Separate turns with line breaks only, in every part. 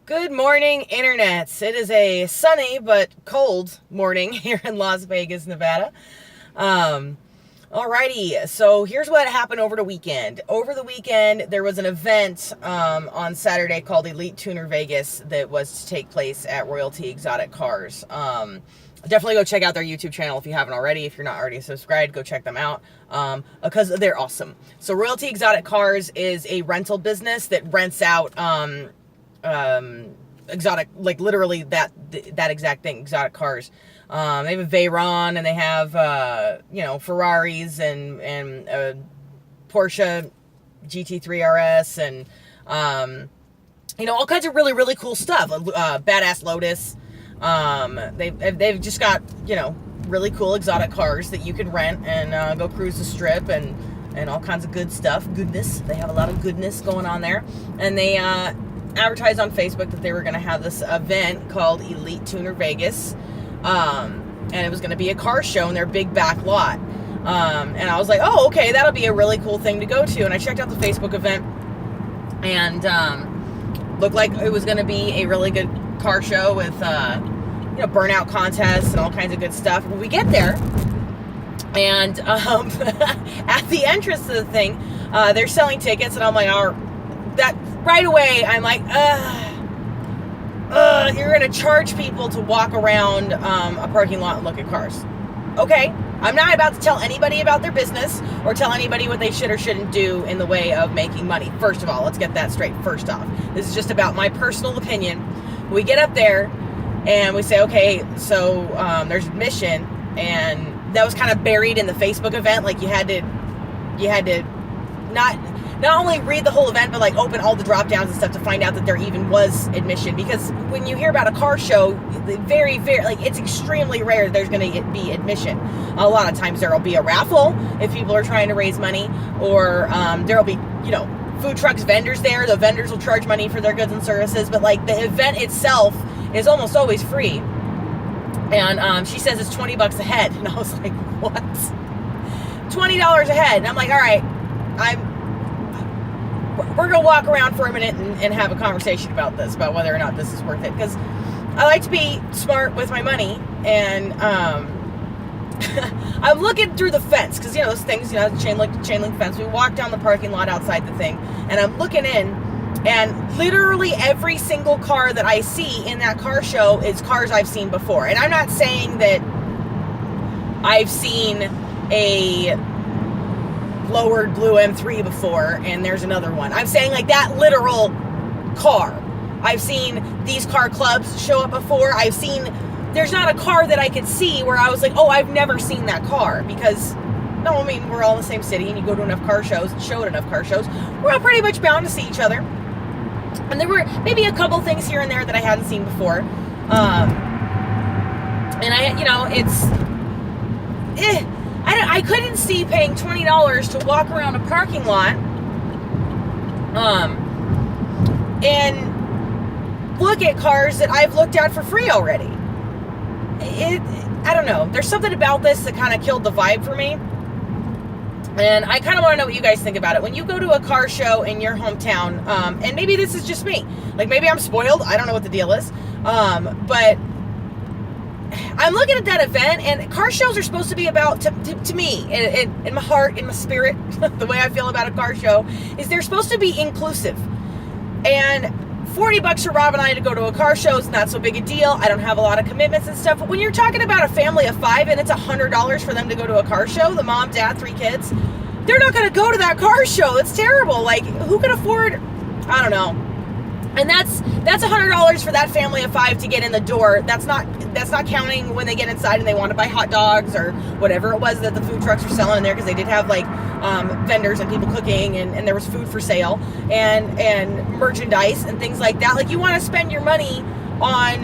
Good morning, internets. It is a sunny but cold morning here in Las Vegas, Nevada. Alrighty, so here's what happened over the weekend. Over the weekend, there was an event on Saturday called Elite Tuner Vegas that was to take place at Royalty Exotic Cars. Definitely go check out their YouTube channel if you haven't already. If you're not already subscribed, go check them out because they're awesome. So Royalty Exotic Cars is a rental business that rents out exotic, like literally that exact thing, exotic cars. They have a Veyron, and they have Ferraris and Porsche GT3 RS and all kinds of really cool stuff. Badass Lotus. They've just got really cool exotic cars that you can rent and go cruise the strip and all kinds of good stuff. Goodness, they have a lot of goodness going on there, and they advertised on Facebook that they were going to have this event called Elite Tuner Vegas, and it was going to be a car show in their big back lot. And I was like, oh, okay, that'll be a really cool thing to go to. And I checked out the Facebook event, and looked like it was going to be a really good car show with burnout contests and all kinds of good stuff. When we get there, and at the entrance of the thing, they're selling tickets, and I'm like, right away, I'm like, you're going to charge people to walk around a parking lot and look at cars. Okay, I'm not about to tell anybody about their business or tell anybody what they should or shouldn't do in the way of making money. First of all, let's get that straight first off. This is just about my personal opinion. We get up there and we say, okay, so there's admission, and that was kind of buried in the Facebook event. Like you had to not only read the whole event, but like open all the drop downs and stuff to find out that there even was admission. Because when you hear about a car show, very it's extremely rare there's going to be admission. A lot of times there'll be a raffle if people are trying to raise money, or there'll be food trucks, vendors there. The vendors will charge money for their goods and services, but like the event itself is almost always free. And she says it's $20 a head, and I was like, what? $20 a head? And I'm like, all right, we're going to walk around for a minute and have a conversation about this, about whether or not this is worth it. Because I like to be smart with my money. And I'm looking through the fence. Because, those things, chain link fence. We walk down the parking lot outside the thing. And I'm looking in. And literally every single car that I see in that car show is cars I've seen before. And I'm not saying that I've seen a lowered blue M3 before and there's another one. I'm saying like that literal car. I've seen these car clubs show up before. There's not a car that I could see where I was like, oh, I've never seen that car. Because we're all in the same city, and you go to enough car shows and show at enough car shows, we're all pretty much bound to see each other. And there were maybe a couple things here and there that I hadn't seen before. And I couldn't see paying $20 to walk around a parking lot and look at cars that I've looked at for free already. I don't know. There's something about this that kind of killed the vibe for me. And I kind of want to know what you guys think about it. When you go to a car show in your hometown, and maybe this is just me. Like maybe I'm spoiled. I don't know what the deal is. But I'm looking at that event, and car shows are supposed to be about, to me, in my heart, in my spirit, the way I feel about a car show, is they're supposed to be inclusive. And $40 for Rob and I to go to a car show is not so big a deal. I don't have a lot of commitments and stuff. But when you're talking about a family of 5 and it's $100 for them to go to a car show, the mom, dad, 3 kids, they're not going to go to that car show. It's terrible. Like, who can afford, I don't know. And that's $100 for that family of 5 to get in the door. That's not counting when they get inside and they want to buy hot dogs or whatever it was that the food trucks were selling in there, because they did have like vendors and people cooking, and there was food for sale and merchandise and things like that. Like, you want to spend your money on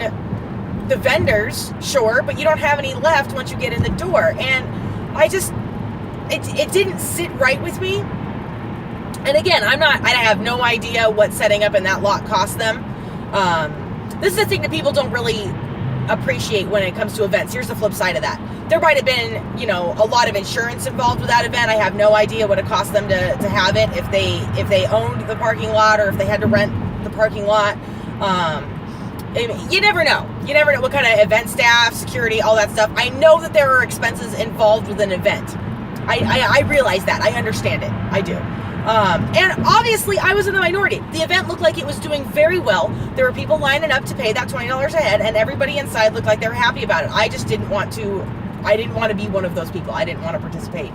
the vendors, sure, but you don't have any left once you get in the door. And it didn't sit right with me. And again, I have no idea what setting up in that lot cost them. This is the thing that people don't really appreciate when it comes to events. Here's the flip side of that. There might have been, a lot of insurance involved with that event. I have no idea what it cost them to have it, if they owned the parking lot or if they had to rent the parking lot. I mean, you never know. You never know what kind of event staff, security, all that stuff. I know that there are expenses involved with an event. I realize that. I understand it. I do. And obviously, I was in the minority. The event looked like it was doing very well. There were people lining up to pay that $20 a head, and everybody inside looked like they were happy about it. I just didn't want to be one of those people. I didn't want to participate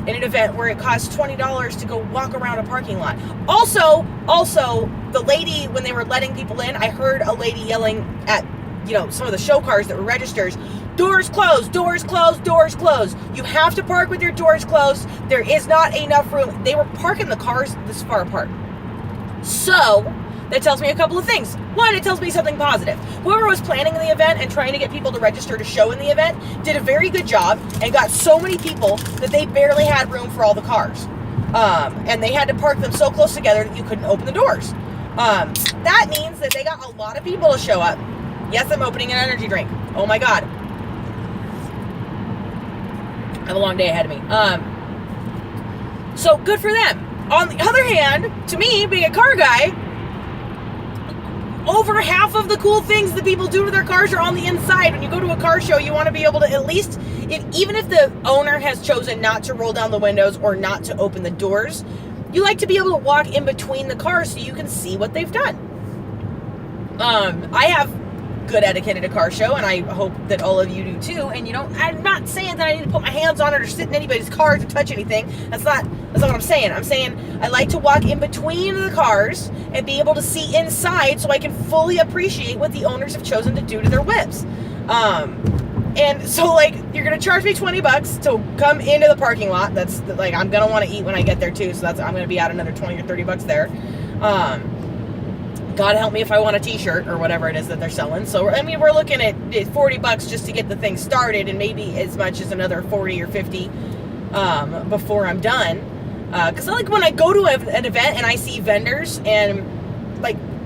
in an event where it costs $20 to go walk around a parking lot. Also, the lady, when they were letting people in, I heard a lady yelling at, some of the show cars that were registers, doors closed, doors closed, doors closed. You have to park with your doors closed. There is not enough room. They were parking the cars this far apart. So, that tells me a couple of things. One, it tells me something positive. Whoever was planning the event and trying to get people to register to show in the event did a very good job and got so many people that they barely had room for all the cars. And they had to park them so close together that you couldn't open the doors. That means that they got a lot of people to show up. Yes, I'm opening an energy drink. Oh my God. I have a long day ahead of me. So good for them. On the other hand, to me, being a car guy, over half of the cool things that people do to their cars are on the inside. When you go to a car show, you want to be able to at least, even if the owner has chosen not to roll down the windows or not to open the doors, you like to be able to walk in between the cars so you can see what they've done. I have good etiquette at a car show, and I hope that all of you do too. And I'm not saying that I need to put my hands on it or sit in anybody's car to touch anything. That's not what I'm saying. I'm saying I like to walk in between the cars and be able to see inside so I can fully appreciate what the owners have chosen to do to their whips. And so, you're going to charge me $20 to come into the parking lot. That's, I'm going to want to eat when I get there, too. So I'm going to be out another $20 or $30 there. God help me if I want a t-shirt or whatever it is that they're selling. So, we're looking at $40 just to get the thing started, and maybe as much as another 40 or 50 before I'm done. Because when I go to an event and I see vendors, and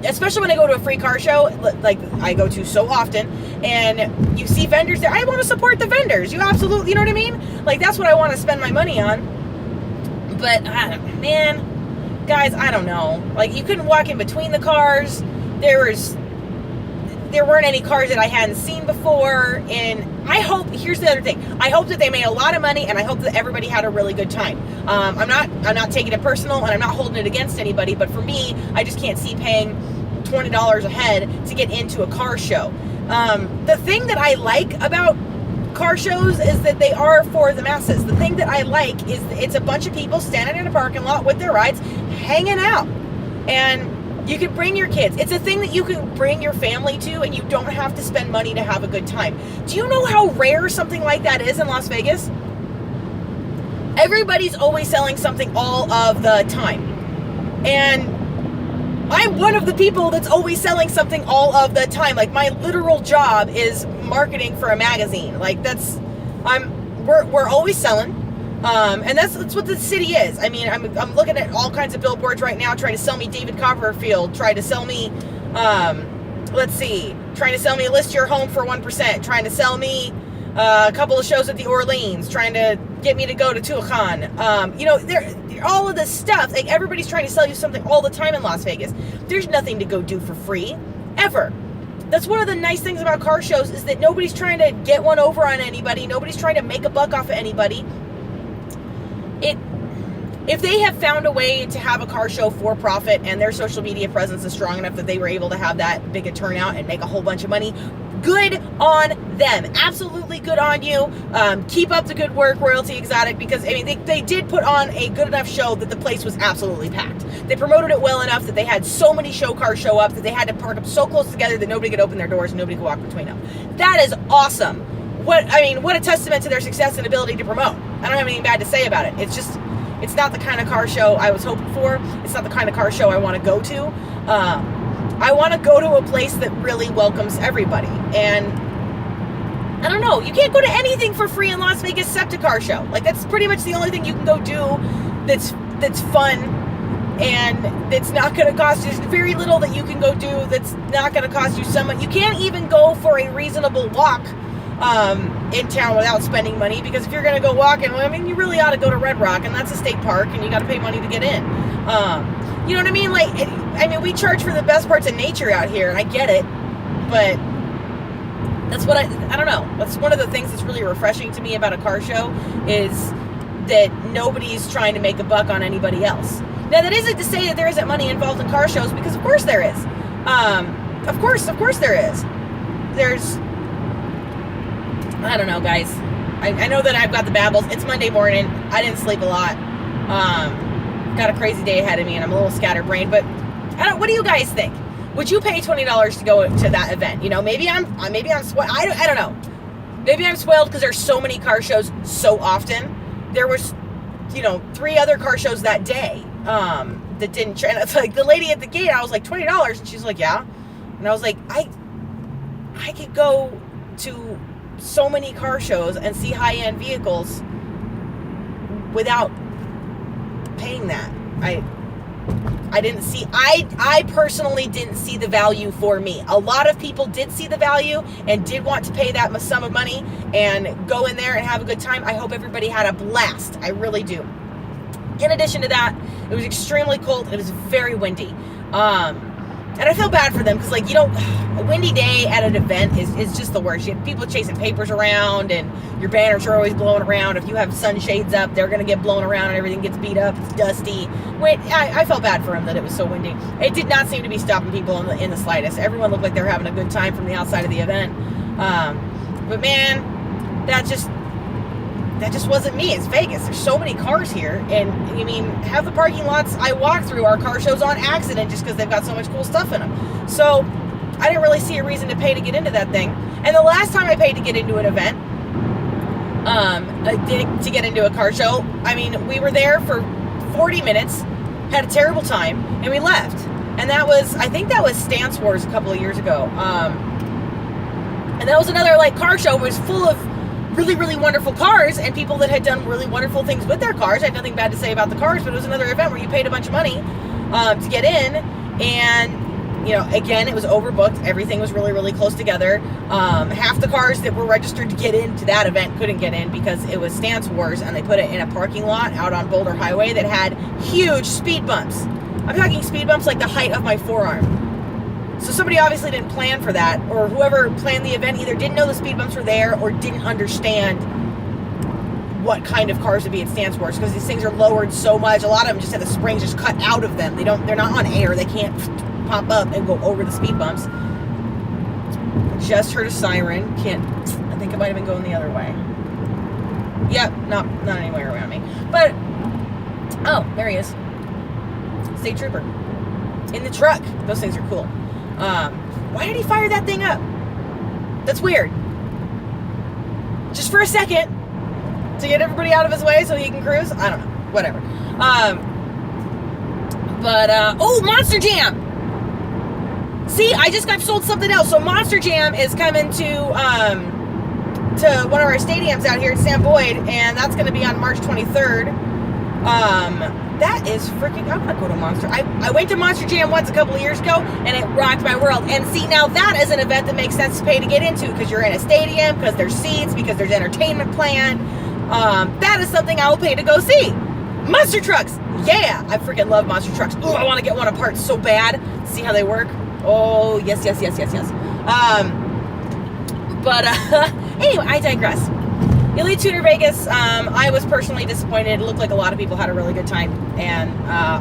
especially when I go to a free car show, I go to so often, and you see vendors there, I want to support the vendors. You absolutely, you know what I mean? That's what I want to spend my money on. But, guys, I don't know. You couldn't walk in between the cars. There weren't any cars that I hadn't seen before, and here's the other thing. I hope that they made a lot of money, and I hope that everybody had a really good time. I'm not taking it personal, and I'm not holding it against anybody, but for me, I just can't see paying $20 a head to get into a car show. The thing that I like about car shows is that they are for the masses. The thing that I like is it's a bunch of people standing in a parking lot with their rides, hanging out. And you can bring your kids. It's a thing that you can bring your family to, and you don't have to spend money to have a good time. Do you know how rare something like that is in Las Vegas? Everybody's always selling something all of the time. And I'm one of the people that's always selling something all of the time. My literal job is marketing for a magazine. We're always selling. And that's what the city is. I'm looking at all kinds of billboards right now trying to sell me David Copperfield, trying to sell me, trying to sell me List Your Home for 1%, trying to sell me a couple of shows at the Orleans, trying to get me to go to Tucson. All of this stuff, everybody's trying to sell you something all the time in Las Vegas. There's nothing to go do for free, ever. That's one of the nice things about car shows is that nobody's trying to get one over on anybody. Nobody's trying to make a buck off of anybody. If they have found a way to have a car show for profit and their social media presence is strong enough that they were able to have that big a turnout and make a whole bunch of money, good on them. Absolutely good on you. Keep up the good work, Royalty Exotic, because they did put on a good enough show that the place was absolutely packed. They promoted it well enough that they had so many show cars show up that they had to park up so close together that nobody could open their doors and nobody could walk between them. That is awesome. What a testament to their success and ability to promote. I don't have anything bad to say about it. It's not the kind of car show I was hoping for. It's not the kind of car show I want to go to. I want to go to a place that really welcomes everybody. And I don't know, you can't go to anything for free in Las Vegas except a car show. That's pretty much the only thing you can go do that's fun and that's not going to cost you. There's very little that you can go do that's not going to cost you some money. You can't even go for a reasonable walk in town without spending money, because if you're going to go walking, you really ought to go to Red Rock, and that's a state park, and you got to pay money to get in. You know what I mean? Like, I mean, we charge for the best parts of nature out here, and I get it, but that's what I don't know. That's one of the things that's really refreshing to me about a car show is that nobody's trying to make a buck on anybody else. Now, that isn't to say that there isn't money involved in car shows, because of course there is. Of course there is. There's, I don't know, guys. I know that I've got the babbles. It's Monday morning. I didn't sleep a lot. Got a crazy day ahead of me, and I'm a little scatterbrained. But what do you guys think? Would you pay $20 to go to that event? You know, maybe I'm spoiled. I don't know. Maybe I'm spoiled because there's so many car shows so often. There was, 3 other car shows that day that didn't. And it's like the lady at the gate. I was like $20, and she's like, yeah. And I was like, I could go to so many car shows and see high-end vehicles without paying that. I didn't see, I personally didn't see the value for me. A lot of people did see the value and did want to pay that sum of money and go in there and have a good time. I hope everybody had a blast. I really do. In addition to that, it was extremely cold. It was very windy. And I feel bad for them because, like, a windy day at an event is just the worst. You have people chasing papers around, and your banners are always blowing around. If you have sunshades up, they're going to get blown around, and everything gets beat up. It's dusty. I felt bad for them that it was so windy. It did not seem to be stopping people in the slightest. Everyone looked like they were having a good time from the outside of the event. But, man, that just wasn't me. It's Vegas. There's so many cars here. And, I mean, half the parking lots I walk through are car shows on accident just because they've got so much cool stuff in them. So, I didn't really see a reason to pay to get into that thing. And the last time I paid to get into an event, to get into a car show, I mean, we were there for 40 minutes, had a terrible time, and we left. And I think that was Stance Wars a couple of years ago. And that was another, car show. It was full of really, really wonderful cars and people that had done really wonderful things with their cars. I had nothing bad to say about the cars, but it was another event where you paid a bunch of money to get in, and again, it was overbooked. Everything was really, really close together. Half the cars that were registered to get into that event couldn't get in because it was Stance Wars, and they put it in a parking lot out on Boulder Highway that had huge speed bumps. I'm talking speed bumps like the height of my forearm. So somebody obviously didn't plan for that, or whoever planned the event either didn't know the speed bumps were there or didn't understand what kind of cars would be at Stance Wars, because these things are lowered so much. A lot of them just have the springs just cut out of them. They're not on air. They can't pop up and go over the speed bumps. Just heard a siren. I think it might have been going the other way. Yep, not anywhere around me. But, oh, there he is. State Trooper. In the truck. Those things are cool. Why did he fire that thing up? That's weird. Just for a second, to get everybody out of his way so he can cruise? I don't know. Whatever. Oh, Monster Jam! See, I just got sold something else. So Monster Jam is coming to one of our stadiums out here at Sam Boyd, and that's going to be on March 23rd. That is freaking, I want to go to Monster. I went to Monster Jam once a couple of years ago, and it rocked my world. And see, now that is an event that makes sense to pay to get into, because you're in a stadium, because there's seats, because there's entertainment planned. That is something I will pay to go see. Monster trucks! Yeah! I freaking love monster trucks. Ooh, I want to get one apart so bad. See how they work? Oh, yes. Anyway, I digress. Elite Tuner Vegas, I was personally disappointed. It looked like a lot of people had a really good time, and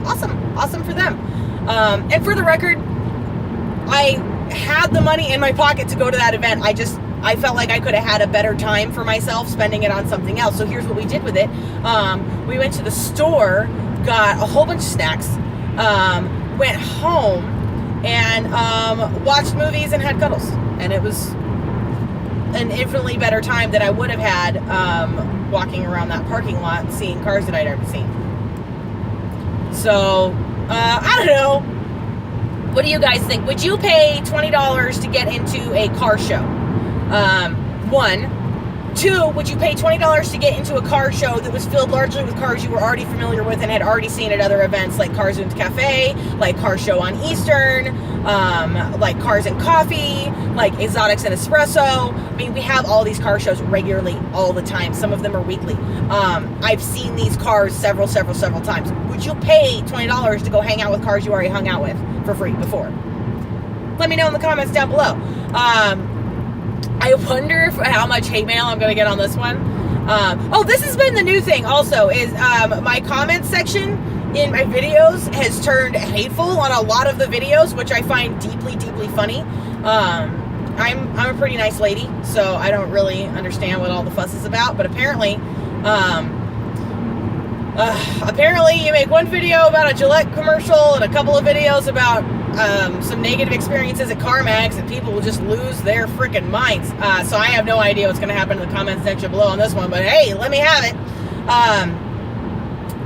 awesome for them. And for the record, I had the money in my pocket to go to that event. I felt like I could have had a better time for myself spending it on something else. So here's what we did with it. We went to the store, got a whole bunch of snacks, went home, and watched movies and had cuddles. And it was an infinitely better time than I would have had walking around that parking lot seeing cars that I'd already seen. So, I don't know. What do you guys think? Would you pay $20 to get into a car show? One, 2, would you pay $20 to get into a car show that was filled largely with cars you were already familiar with and had already seen at other events like Cars and Cafe, like Car Show on Eastern, like Cars and Coffee, like Exotics and Espresso? I mean, we have all these car shows regularly, all the time. Some of them are weekly. I've seen these cars several times. Would you pay $20 to go hang out with cars you already hung out with for free before? Let me know in the comments down below. I wonder how much hate mail I'm going to get on this one. This has been the new thing also, is my comment section in my videos has turned hateful on a lot of the videos, which I find deeply funny. I'm a pretty nice lady, so I don't really understand what all the fuss is about, but apparently you make one video about a Gillette commercial and a couple of videos about some negative experiences at CarMax, and people will just lose their freaking minds. So I have no idea what's going to happen in the comments section below on this one, but hey, let me have it.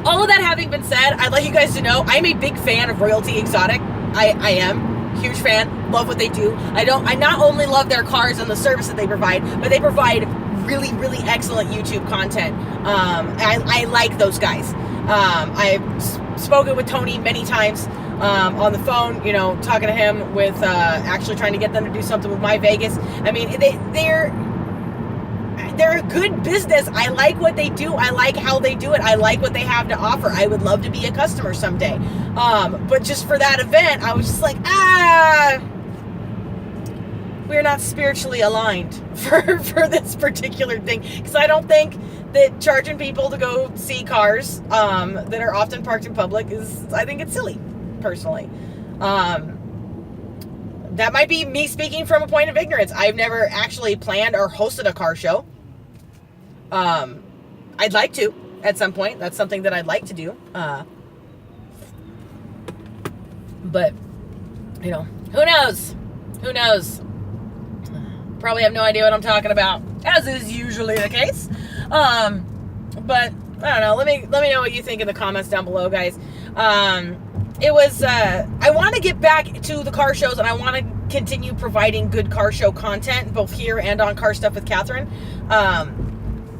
All of that having been said, I'd like you guys to know I'm a big fan of Royalty Exotic. I am. Huge fan. Love what they do. I not only love their cars and the service that they provide, but they provide really excellent YouTube content. I like those guys. I've spoken with Tony many times on the phone, talking to him with actually trying to get them to do something with My Vegas. I mean, they're a good business. I like what they do. I like how they do it. I like what they have to offer. I would love to be a customer someday. But just for that event, I was just like, we're not spiritually aligned for this particular thing. Because I don't think that charging people to go see cars that are often parked in public I think it's silly, personally. That might be me speaking from a point of ignorance. I've never actually planned or hosted a car show. I'd like to at some point. That's something that I'd like to do. But, who knows? Who knows? Probably have no idea what I'm talking about, as is usually the case. But I don't know. Let me know what you think in the comments down below, guys. It was, I want to get back to the car shows, and I want to continue providing good car show content, both here and on Car Stuff with Catherine.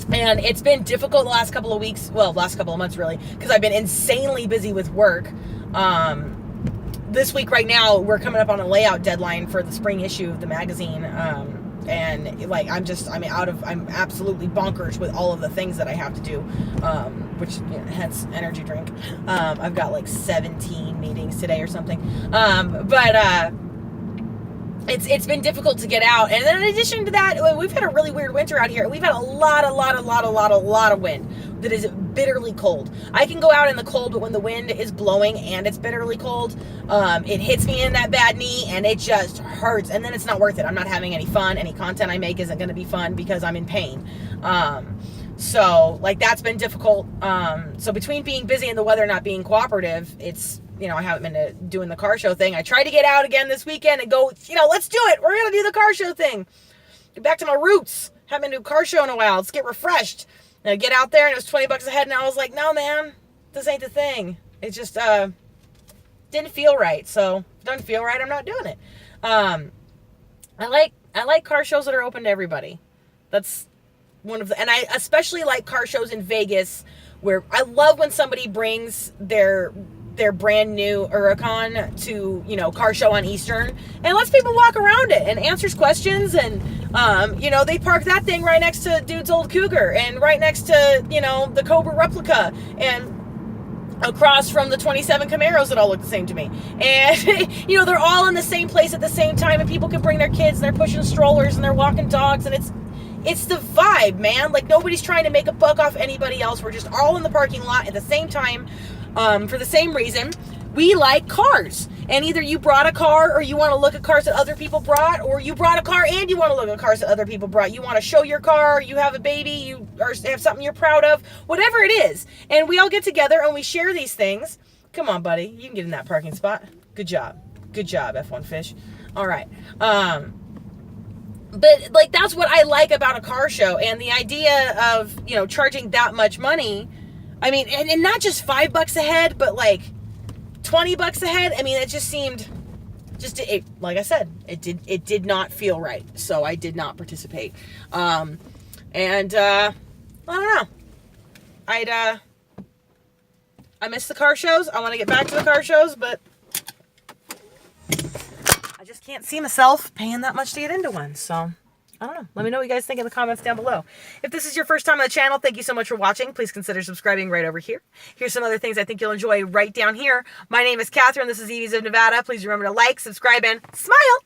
And it's been difficult the last couple of weeks, last couple of months really, because I've been insanely busy with work. This week right now, we're coming up on a layout deadline for the spring issue of the magazine. And I'm absolutely bonkers with all of the things that I have to do, which, hence energy drink. I've got like 17 meetings today or something. But it's been difficult to get out. And then in addition to that, we've had a really weird winter out here. We've had a lot of wind that is bitterly cold. I can go out in the cold, but when the wind is blowing and it's bitterly cold, it hits me in that bad knee and it just hurts. And then it's not worth it. I'm not having any fun. Any content I make isn't going to be fun because I'm in pain. So that's been difficult. So between being busy and the weather not being cooperative, it's, I haven't been doing the car show thing. I tried to get out again this weekend and go, let's do it. We're going to do the car show thing. Get back to my roots. Haven't been to a car show in a while. Let's get refreshed. And I get out there and it was $20 a head, and I was like, no, man, this ain't the thing. It just didn't feel right. So if it doesn't feel right, I'm not doing it. I like car shows that are open to everybody. That's one of the, and I especially like car shows in Vegas, where I love when somebody brings their brand new Huracan to, car show on Eastern and lets people walk around it and answers questions. And, they park that thing right next to dude's old Cougar and right next to, the Cobra replica and across from the 27 Camaros that all look the same to me. And, they're all in the same place at the same time, and people can bring their kids and they're pushing strollers and they're walking dogs, and it's the vibe, man. Like, nobody's trying to make a buck off anybody else. We're just all in the parking lot at the same time. For the same reason, we like cars. And either you brought a car, or you want to look at cars that other people brought, or you brought a car and you want to look at cars that other people brought. You want to show your car, you have a baby, you have something you're proud of, whatever it is. And we all get together and we share these things. Come on, buddy. You can get in that parking spot. Good job. Good job, F1 Fish. All right. But that's what I like about a car show, and the idea of, charging that much money. I mean, and not just $5 a head, but like $20 a head. I mean, it just seemed, like I said, it did not feel right. So I did not participate. And And, I don't know. I miss the car shows. I want to get back to the car shows, but I just can't see myself paying that much to get into one. So, I don't know. Let me know what you guys think in the comments down below. If this is your first time on the channel, thank you so much for watching. Please consider subscribing right over here. Here's some other things I think you'll enjoy right down here. My name is Catherine. This is Evie's of Nevada. Please remember to like, subscribe, and smile.